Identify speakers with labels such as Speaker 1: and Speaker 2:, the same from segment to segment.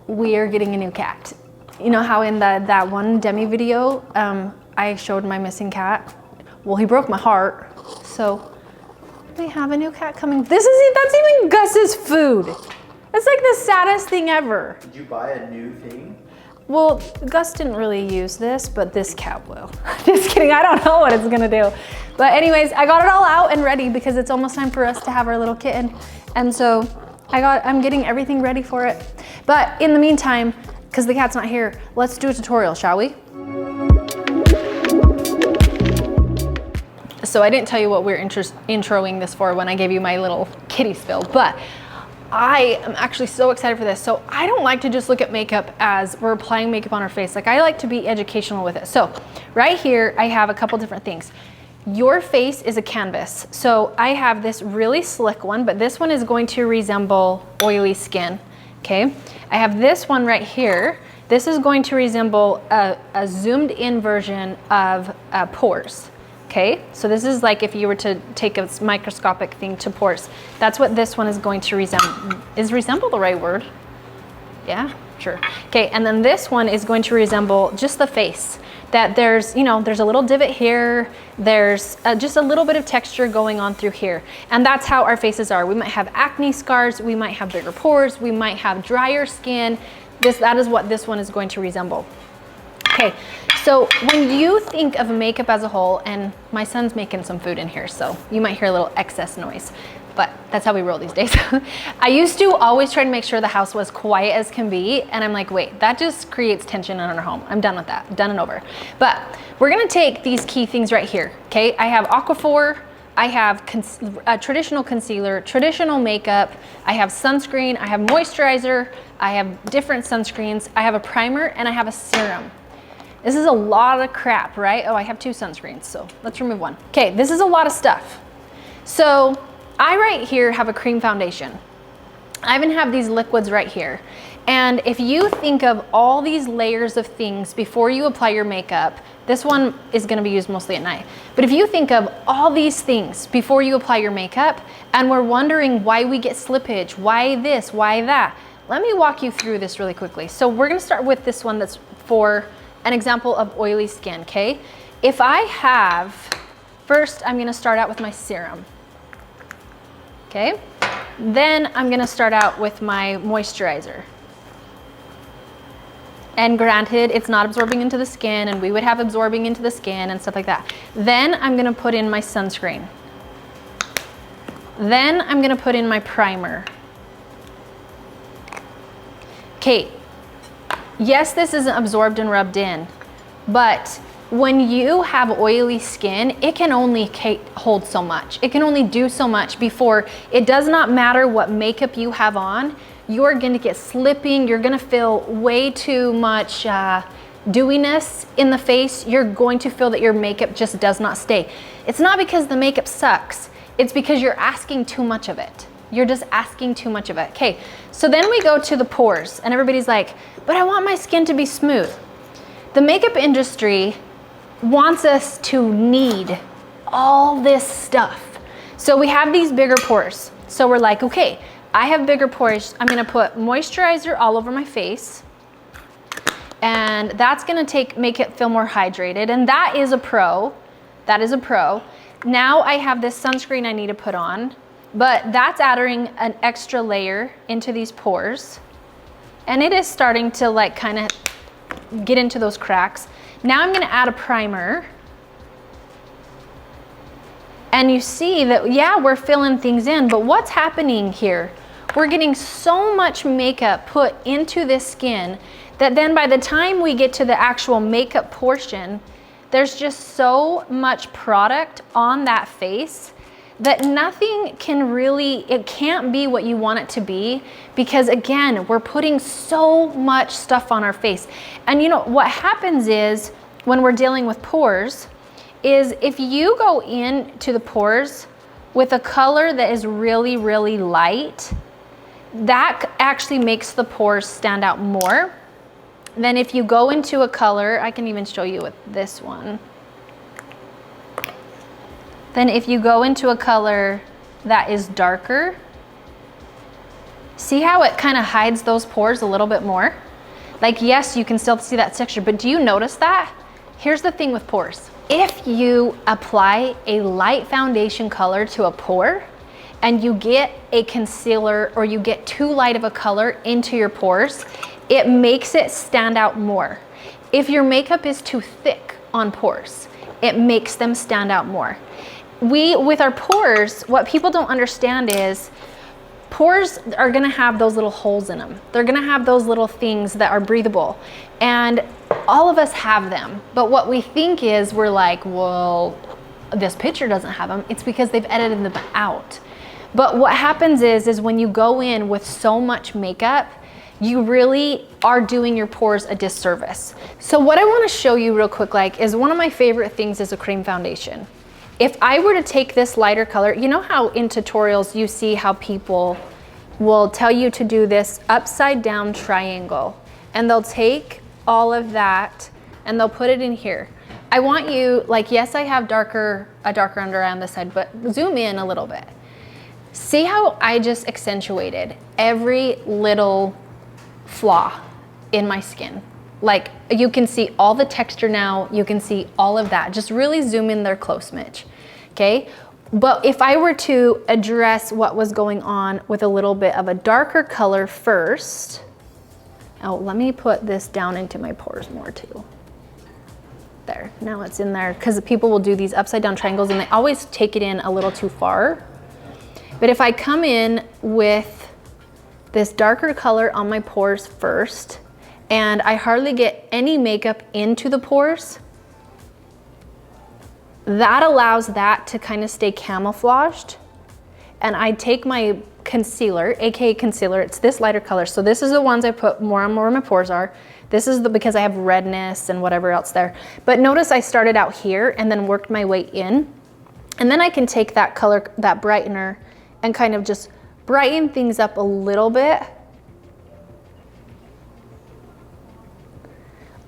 Speaker 1: we are getting a new cat. You know how in that one Demi video, I showed my missing cat? Well, he broke my heart. So we have a new cat coming. That's even Gus's food. It's like the saddest thing ever.
Speaker 2: Did you buy a new thing?
Speaker 1: Well, Gus didn't really use this, but this cat will. Just kidding, I don't know what it's gonna do. But anyways, I got it all out and ready because it's almost time for us to have our little kitten. And so I'm getting everything ready for it. But in the meantime, because the cat's not here, let's do a tutorial, shall we? So I didn't tell you what we're introing this for when I gave you my little kitty spill, but I am actually so excited for this. So I don't like to just look at makeup as we're applying makeup on our face. Like, I like to be educational with it. So right here, I have a couple different things. Your face is a canvas. So I have this really slick one, but this one is going to resemble oily skin, okay? I have this one right here. This is going to resemble a zoomed in version of pores. Okay, so this is like if you were to take a microscopic thing to pores. That's what this one is going to resemble. Is resemble the right word? Yeah, sure. Okay, and then this one is going to resemble just the face. That there's, you know, there's a little divot here. There's just a little bit of texture going on through here. And that's how our faces are. We might have acne scars. We might have bigger pores. We might have drier skin. That is what this one is going to resemble. Okay, so when you think of makeup as a whole, and my son's making some food in here, so you might hear a little excess noise, but that's how we roll these days. I used to always try to make sure the house was quiet as can be, and I'm like, wait, that just creates tension in our home. I'm done with that, done and over. But we're gonna take these key things right here, okay? I have Aquaphor, I have traditional concealer, traditional makeup, I have sunscreen, I have moisturizer, I have different sunscreens, I have a primer, and I have a serum. This is a lot of crap, right? Oh, I have 2 sunscreens, so let's remove one. Okay, this is a lot of stuff. So I right here have a cream foundation. I even have these liquids right here. And if you think of all these layers of things before you apply your makeup, this one is gonna be used mostly at night. But if you think of all these things before you apply your makeup, and we're wondering why we get slippage, why this, why that, let me walk you through this really quickly. So we're gonna start with this one that's for an example of oily skin, okay? If I have, first I'm gonna start out with my serum, okay? Then I'm gonna start out with my moisturizer. And granted, it's not absorbing into the skin, and we would have absorbing into the skin and stuff like that. Then I'm gonna put in my sunscreen. Then I'm gonna put in my primer. Okay. Yes, this isn't absorbed and rubbed in, but when you have oily skin, it can only hold so much. It can only do so much before it does not matter what makeup you have on. You're gonna get slipping. You're gonna feel way too much dewiness in the face. You're going to feel that your makeup just does not stay. It's not because the makeup sucks. It's because you're asking too much of it. You're just asking too much of it. Okay, so then we go to the pores, and everybody's like, but I want my skin to be smooth. The makeup industry wants us to need all this stuff. So we have these bigger pores. So we're like, okay, I have bigger pores. I'm gonna put moisturizer all over my face, and that's gonna make it feel more hydrated, and that is a pro. That is a pro. Now I have this sunscreen I need to put on, but that's adding an extra layer into these pores, and it is starting to like kind of get into those cracks. Now I'm gonna add a primer, and you see that, yeah, we're filling things in, but what's happening here? We're getting so much makeup put into this skin that then by the time we get to the actual makeup portion, there's just so much product on that face that nothing can really, it can't be what you want it to be, because again, we're putting so much stuff on our face. And you know, what happens is when we're dealing with pores is if you go into the pores with a color that is really, really light, that actually makes the pores stand out more than if you go into a color, I can even show you with this one. Then if you go into a color that is darker, See how it kind of hides those pores a little bit more? Like, yes, you can still see that texture, but do you notice that? Here's the thing with pores. If you apply a light foundation color to a pore and you get a concealer or you get too light of a color into your pores, it makes it stand out more. If your makeup is too thick on pores, it makes them stand out more. With our pores, what people don't understand is pores are gonna have those little holes in them. They're gonna have those little things that are breathable. And all of us have them. But what we think is, we're like, well, this picture doesn't have them. It's because they've edited them out. But what happens is when you go in with so much makeup, you really are doing your pores a disservice. So what I wanna show you real quick, is one of my favorite things is a cream foundation. If I were to take this lighter color, you know how in tutorials you see how people will tell you to do this upside down triangle, and they'll take all of that and they'll put it in here. I want you, yes, I have a darker under eye on this side, but zoom in a little bit. See how I just accentuated every little flaw in my skin. You can see all the texture now, you can see all of that. Just really zoom in there close, Mitch, okay? But if I were to address what was going on with a little bit of a darker color first, let me put this down into my pores more too. There, now it's in there, because people will do these upside down triangles and they always take it in a little too far. But if I come in with this darker color on my pores first, and I hardly get any makeup into the pores, that allows that to kind of stay camouflaged. And I take my concealer, aka concealer, it's this lighter color. So this is the ones I put more and more where my pores are. This is because I have redness and whatever else there. But notice I started out here and then worked my way in. And then I can take that color, that brightener, and kind of just brighten things up a little bit.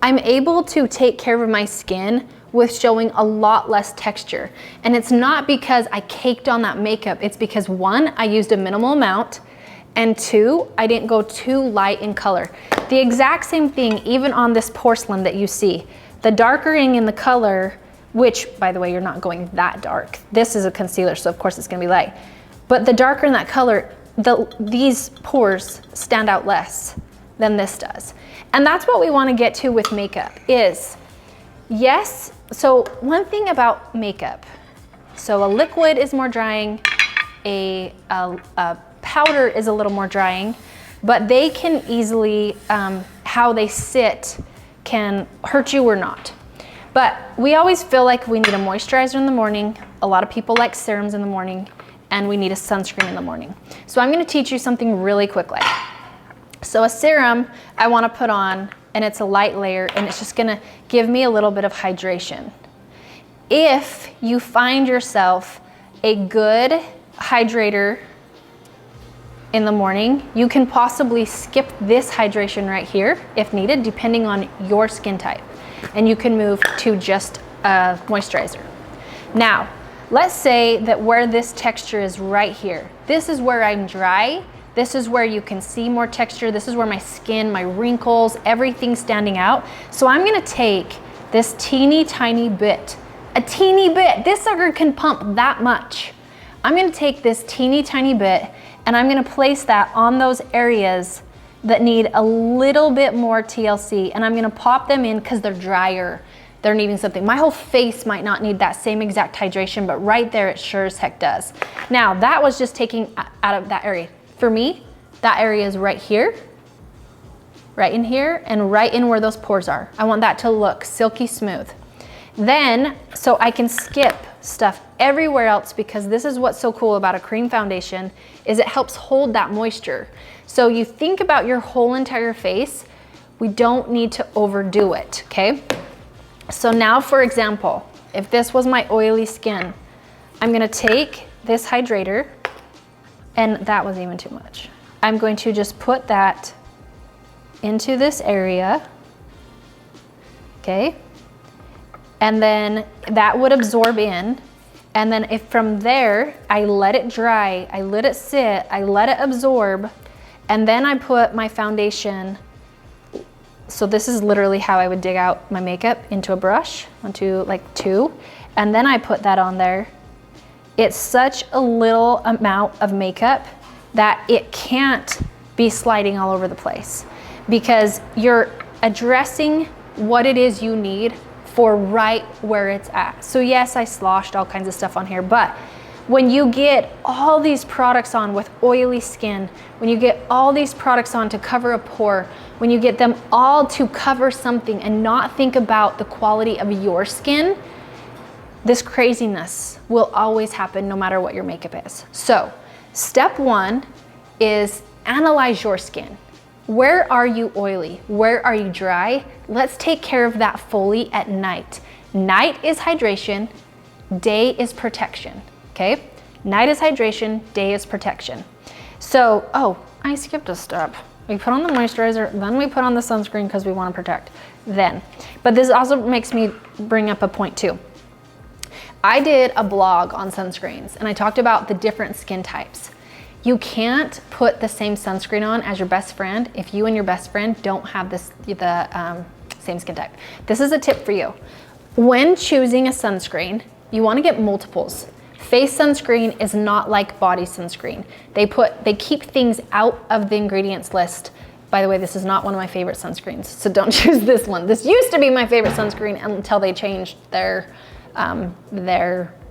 Speaker 1: I'm able to take care of my skin with showing a lot less texture. And it's not because I caked on that makeup. It's because one, I used a minimal amount, and two, I didn't go too light in color. The exact same thing even on this porcelain that you see. The darkening in the color, which by the way, you're not going that dark. This is a concealer, so of course it's gonna be light. But the darker in that color, these pores stand out less than this does. And that's what we want to get to with makeup is, yes, so one thing about makeup, so a liquid is more drying, a powder is a little more drying, but they can easily, how they sit can hurt you or not. But we always feel like we need a moisturizer in the morning. A lot of people like serums in the morning, and we need a sunscreen in the morning. So I'm gonna teach you something really quickly. So a serum I wanna put on, and it's a light layer, and it's just gonna give me a little bit of hydration. If you find yourself a good hydrator in the morning, you can possibly skip this hydration right here if needed, depending on your skin type. And you can move to just a moisturizer. Now, let's say that where this texture is right here, this is where I'm dry, this is where you can see more texture, this is where my skin, my wrinkles, everything's standing out. So I'm gonna take this teeny tiny bit, a teeny bit, this sucker can pump that much. I'm gonna take this teeny tiny bit and I'm gonna place that on those areas that need a little bit more TLC, and I'm gonna pop them in because they're drier. They're needing something. My whole face might not need that same exact hydration, but right there it sure as heck does. Now that was just taking out of that area. For me, that area is right here, right in here, and right in where those pores are. I want that to look silky smooth. Then, so I can skip stuff everywhere else, because this is what's so cool about a cream foundation, is it helps hold that moisture. So you think about your whole entire face, we don't need to overdo it, okay? So now, for example, if this was my oily skin, I'm gonna take this hydrator, and that was even too much. I'm going to just put that into this area, okay? And then that would absorb in. And then if from there, I let it dry, I let it sit, I let it absorb, And then I put my foundation. So this is literally how I would dig out my makeup into a brush, onto like 2. And then I put that on there. It's such a little amount of makeup that it can't be sliding all over the place, because you're addressing what it is you need for right where it's at. So yes, I sloshed all kinds of stuff on here, but when you get all these products on with oily skin, when you get all these products on to cover a pore, when you get them all to cover something and not think about the quality of your skin, this craziness will always happen no matter what your makeup is. So step 1 is analyze your skin. Where are you oily? Where are you dry? Let's take care of that fully at night. Night is hydration, day is protection, okay? Night is hydration, day is protection. So, oh, I skipped a step. We put on the moisturizer, then we put on the sunscreen because we want to protect. Then, but this also makes me bring up a point too. I did a blog on sunscreens and I talked about the different skin types. You can't put the same sunscreen on as your best friend if you and your best friend don't have the same skin type. This is a tip for you. When choosing a sunscreen, you want to get multiples. Face sunscreen is not like body sunscreen. They keep things out of the ingredients list. By the way, this is not one of my favorite sunscreens, so don't choose this one. This used to be my favorite sunscreen until they changed their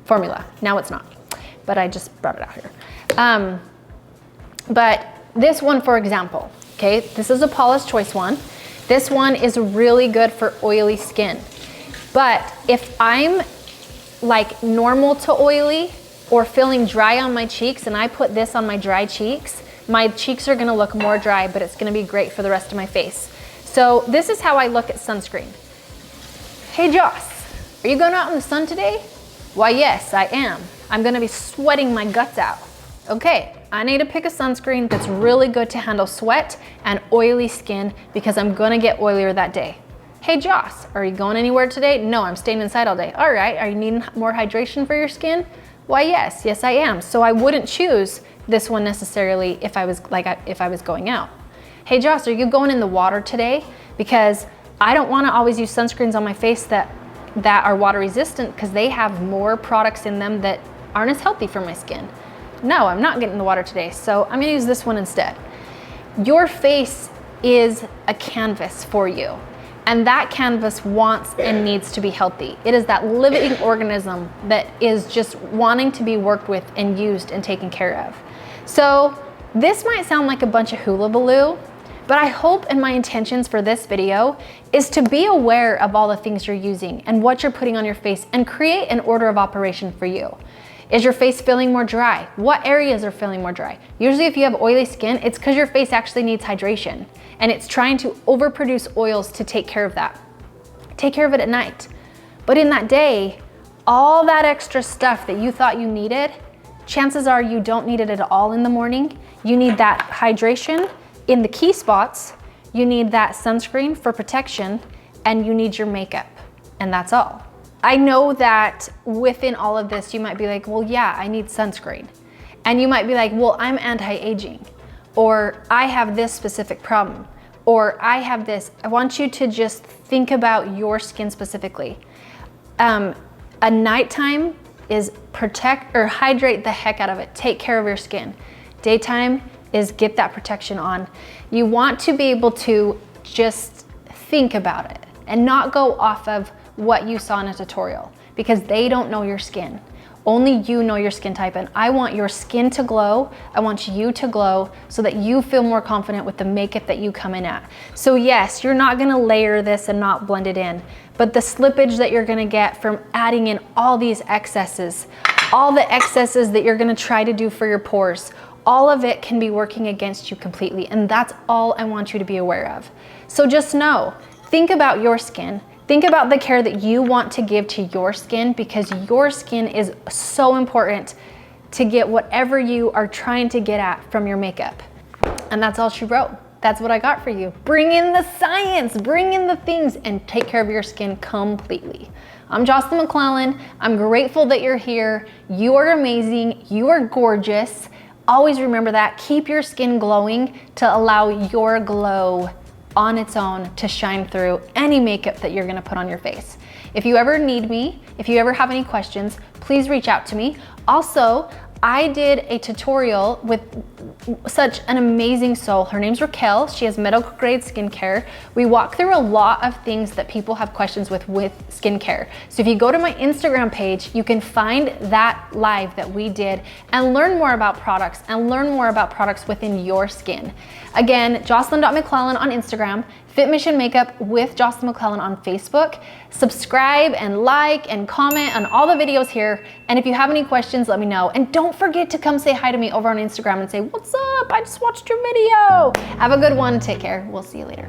Speaker 1: formula. Now it's not, but I just brought it out here. But this one, for example, okay, this is a Paula's Choice one. This one is really good for oily skin. But if I'm like normal to oily or feeling dry on my cheeks and I put this on my dry cheeks, my cheeks are gonna look more dry, but it's gonna be great for the rest of my face. So this is how I look at sunscreen. Hey Joss, are you going out in the sun today? Why yes, I am. I'm gonna be sweating my guts out. Okay, I need to pick a sunscreen that's really good to handle sweat and oily skin because I'm gonna get oilier that day. Hey Joss, are you going anywhere today? No, I'm staying inside all day. All right, are you needing more hydration for your skin? Why yes I am. So I wouldn't choose this one necessarily if I was going out. Hey Joss, are you going in the water today? Because I don't wanna always use sunscreens on my face that are water resistant because they have more products in them that aren't as healthy for my skin. No, I'm not getting in the water today, so I'm gonna use this one instead. Your face is a canvas for you, and that canvas wants and needs to be healthy. It is that living organism that is just wanting to be worked with and used and taken care of. So this might sound like a bunch of hula baloo, but I hope and my intentions for this video is to be aware of all the things you're using and what you're putting on your face and create an order of operation for you. Is your face feeling more dry? What areas are feeling more dry? Usually if you have oily skin, it's because your face actually needs hydration and it's trying to overproduce oils to take care of that. Take care of it at night. But in that day, all that extra stuff that you thought you needed, chances are you don't need it at all in the morning. You need that hydration in the key spots, you need that sunscreen for protection, and you need your makeup, and that's all. I know that within all of this, you might be like, well, yeah, I need sunscreen. And you might be like, well, I'm anti-aging, or I have this specific problem, or I have this. I want you to just think about your skin specifically. A nighttime is protect or hydrate the heck out of it. Take care of your skin. Daytime is get that protection on. You want to be able to just think about it and not go off of what you saw in a tutorial because they don't know your skin. Only you know your skin type, and I want your skin to glow. I want you to glow so that you feel more confident with the makeup that you come in at. So yes, you're not gonna layer this and not blend it in, but the slippage that you're gonna get from adding in all these excesses, all the excesses that you're gonna try to do for your pores, all of it can be working against you completely, and that's all I want you to be aware of. So just know, think about your skin. Think about the care that you want to give to your skin because your skin is so important to get whatever you are trying to get at from your makeup. And that's all she wrote. That's what I got for you. Bring in the science, bring in the things, and take care of your skin completely. I'm Jocelyn McClellan. I'm grateful that you're here. You are amazing. You are gorgeous. Always remember that. Keep your skin glowing to allow your glow on its own to shine through any makeup that you're gonna put on your face. If you ever need me, if you ever have any questions, please reach out to me. Also, I did a tutorial with such an amazing soul. Her name's Raquel. She has medical grade skincare. We walk through a lot of things that people have questions with skincare. So if you go to my Instagram page, you can find that live that we did and learn more about products and learn more about products within your skin. Again, Jocelyn.McClellan on Instagram, Fit Mission Makeup with Jocelyn McClellan on Facebook. Subscribe and like and comment on all the videos here. And if you have any questions, let me know. And don't forget to come say hi to me over on Instagram and say, what's up? I just watched your video. Have a good one. Take care. We'll see you later.